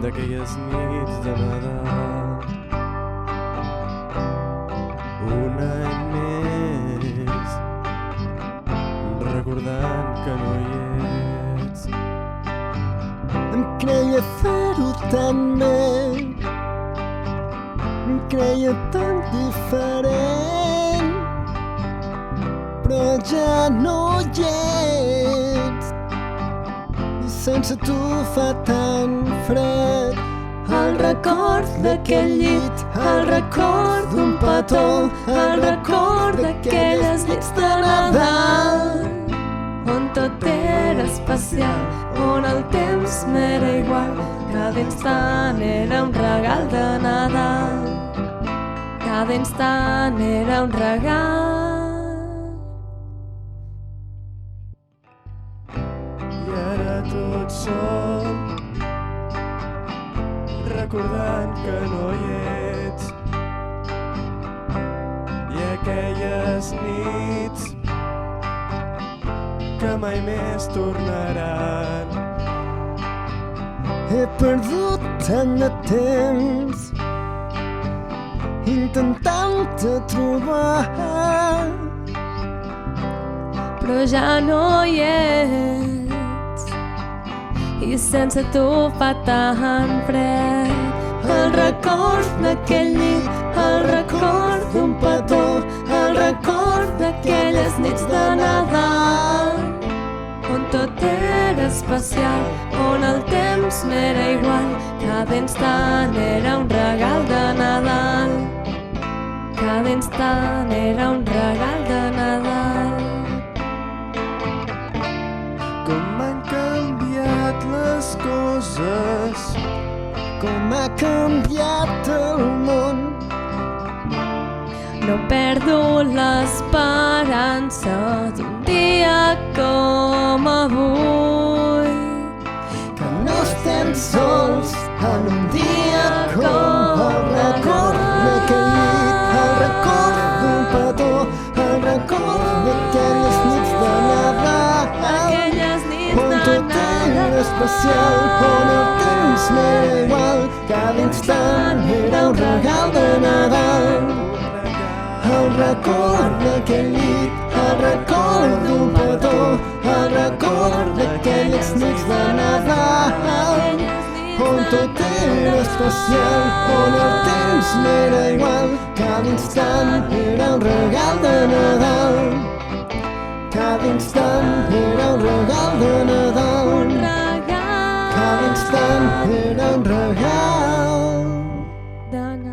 d'aquelles nits de Nadal. Un any més, recordant que no hi ets. Em creia fer-ho tan bé, em creia tan diferent, però ja no hi ets, i sense tu fa tan fred. El record d'aquell llit, el record d'un petó, el record d'aquelles nits de Nadal, on tot era especial, on el temps m'era igual. Cada instant era un regal de Nadal, cada instant era un regal. I ara tots som recordant que no hi ets, i aquelles nits que mai més tornaran. He perdut tant de temps intentant-te trobar, però ja no hi ets, i sense tu fa tan fred. El record d'aquell nit, el record d'un petó, el record d'aquelles nits de Nadal, on tot era especial, on el temps m'era igual. Cada instant era un regal de Nadal, cada instant era un regal de Nadal. Com han canviat les coses, Com ha canviat el món. No perdo l'esperança d'un dia com avui, que no estem sols en un dia com el record d'aquell nit, el record d'un petó, el record d'aquelles nits de Nadal, on tot era especial, on el temps m'era igual. Cada instant era un regal de Nadal. El record d'aquell nit, el record d'un petó, el record d'aquelles nits de Nadal, on tot era especial, on el temps m'era igual. Cada instant era un regal de Nadal, cada instant era un regal de Nadal, cada instant era un regal de Nadal.